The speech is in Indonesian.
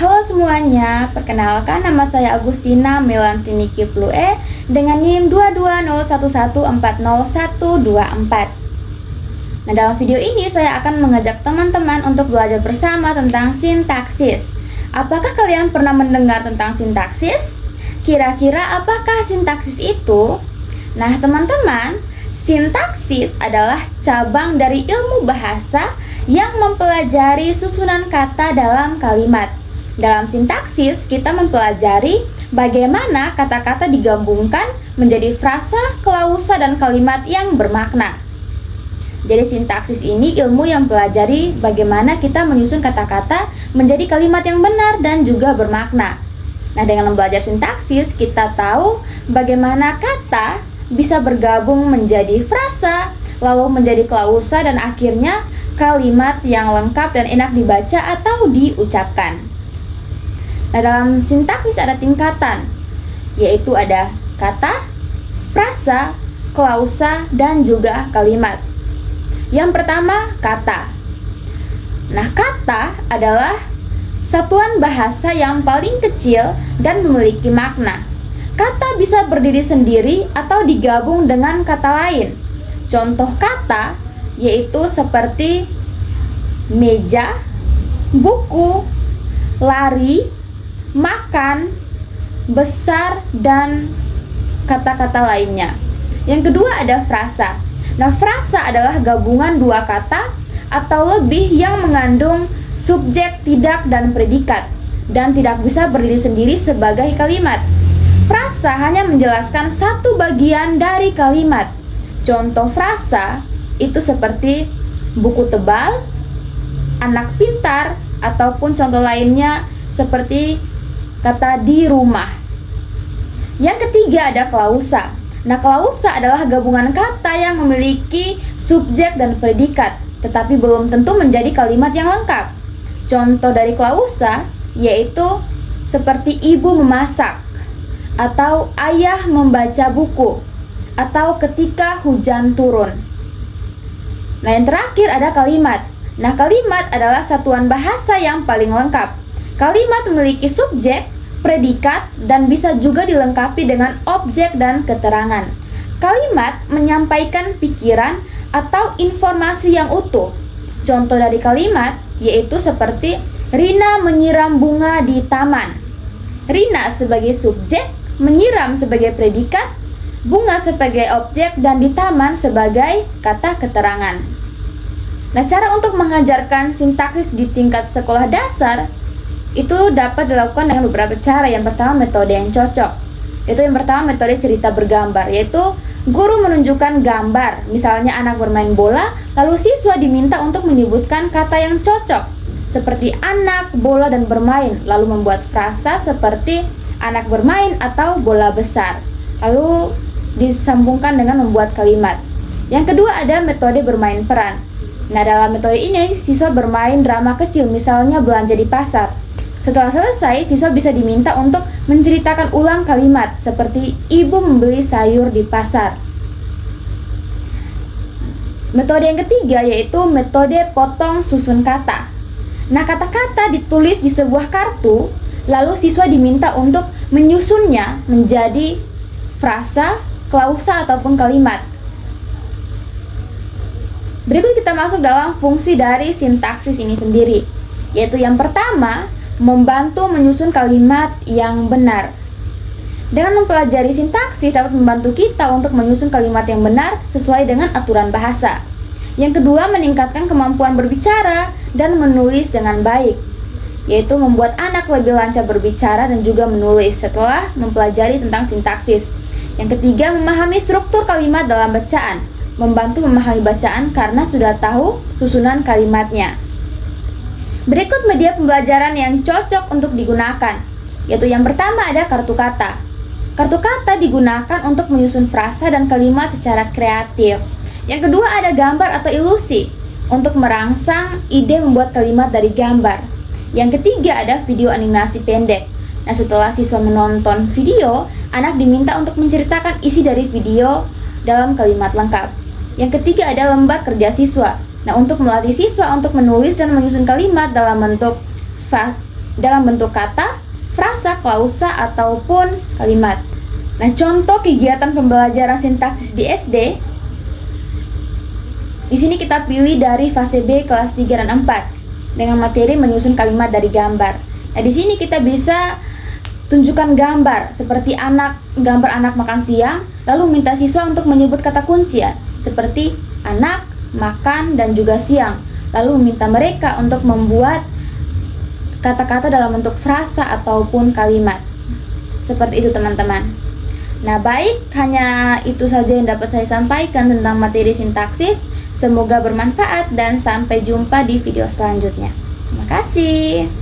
Halo semuanya, perkenalkan nama saya Agustina Melantini Kiplue dengan NIM 22011401124. Nah, dalam video ini saya akan mengajak teman-teman untuk belajar bersama tentang sintaksis. Apakah kalian pernah mendengar tentang sintaksis? Kira-kira apakah sintaksis itu? Nah, teman-teman, sintaksis adalah cabang dari ilmu bahasa yang mempelajari susunan kata dalam kalimat. Dalam sintaksis, kita mempelajari bagaimana kata-kata digabungkan menjadi frasa, klausa, dan kalimat yang bermakna. Jadi sintaksis ini ilmu yang mempelajari bagaimana kita menyusun kata-kata menjadi kalimat yang benar dan juga bermakna. Nah, dengan belajar sintaksis, kita tahu bagaimana kata bisa bergabung menjadi frasa, lalu menjadi klausa, dan akhirnya kalimat yang lengkap dan enak dibaca atau diucapkan. Nah, dalam sintaksis ada tingkatan, yaitu ada kata, frasa, klausa, dan juga kalimat. Yang pertama, kata. Nah, kata adalah satuan bahasa yang paling kecil dan memiliki makna. Kata bisa berdiri sendiri atau digabung dengan kata lain. Contoh kata yaitu seperti meja, buku, lari, makan, besar, dan kata-kata lainnya. Yang kedua ada frasa. Nah, frasa adalah gabungan dua kata atau lebih yang mengandung subjek, tidak, dan predikat, dan tidak bisa berdiri sendiri sebagai kalimat. Frasa hanya menjelaskan satu bagian dari kalimat. Contoh frasa itu seperti buku tebal, anak pintar, ataupun contoh lainnya seperti kata di rumah. Yang ketiga ada klausa. Nah, klausa adalah gabungan kata yang memiliki subjek dan predikat, tetapi belum tentu menjadi kalimat yang lengkap. Contoh dari klausa yaitu seperti ibu memasak, atau ayah membaca buku, atau ketika hujan turun. Nah, yang terakhir ada kalimat. Nah, kalimat adalah satuan bahasa yang paling lengkap. Kalimat memiliki subjek, predikat, dan bisa juga dilengkapi dengan objek dan keterangan. Kalimat menyampaikan pikiran atau informasi yang utuh. Contoh dari kalimat yaitu seperti Rina menyiram bunga di taman. Rina sebagai subjek, menyiram sebagai predikat, bunga sebagai objek, dan di taman sebagai kata keterangan. Nah, cara untuk mengajarkan sintaksis di tingkat sekolah dasar itu dapat dilakukan dengan beberapa cara. Yang pertama, metode yang cocok. Yang pertama, metode cerita bergambar, yaitu guru menunjukkan gambar, misalnya anak bermain bola, lalu siswa diminta untuk menyebutkan kata yang cocok, seperti anak, bola, dan bermain, lalu membuat frasa seperti anak bermain atau bola besar, lalu disambungkan dengan membuat kalimat. Yang kedua ada metode bermain peran. Nah, dalam metode ini siswa bermain drama kecil, misalnya belanja di pasar. Setelah selesai, siswa bisa diminta untuk menceritakan ulang kalimat seperti ibu membeli sayur di pasar. Metode yang ketiga yaitu metode potong susun kata. Nah, kata-kata ditulis di sebuah kartu, lalu siswa diminta untuk menyusunnya menjadi frasa, klausa, ataupun kalimat. Berikut kita masuk dalam fungsi dari sintaksis ini sendiri, yaitu yang pertama, membantu menyusun kalimat yang benar. Dengan mempelajari sintaksis dapat membantu kita untuk menyusun kalimat yang benar sesuai dengan aturan bahasa. Yang kedua, meningkatkan kemampuan berbicara dan menulis dengan baik, yaitu membuat anak lebih lancar berbicara dan juga menulis setelah mempelajari tentang sintaksis. Yang ketiga, memahami struktur kalimat dalam bacaan, membantu memahami bacaan karena sudah tahu susunan kalimatnya. Berikut media pembelajaran yang cocok untuk digunakan, yaitu yang pertama ada kartu kata. Kartu kata digunakan untuk menyusun frasa dan kalimat secara kreatif. Yang kedua ada gambar atau ilusi, untuk merangsang ide membuat kalimat dari gambar. Yang ketiga ada video animasi pendek. Nah, setelah siswa menonton video, anak diminta untuk menceritakan isi dari video dalam kalimat lengkap. Yang ketiga ada lembar kerja siswa. Nah, untuk melatih siswa untuk menulis dan menyusun kalimat dalam bentuk dalam bentuk kata, frasa, klausa, ataupun kalimat. Nah, contoh kegiatan pembelajaran sintaksis di SD. Di sini kita pilih dari fase B kelas 3 dan 4 dengan materi menyusun kalimat dari gambar. Nah, di sini kita bisa tunjukkan gambar seperti gambar anak makan siang, lalu minta siswa untuk menyebut kata kunci ya, seperti anak, makan, dan juga siang. Lalu meminta mereka untuk membuat kata-kata dalam bentuk frasa ataupun kalimat. Seperti itu teman-teman. Nah, baik, hanya itu saja yang dapat saya sampaikan tentang materi sintaksis. Semoga bermanfaat dan sampai jumpa di video selanjutnya. Terima kasih.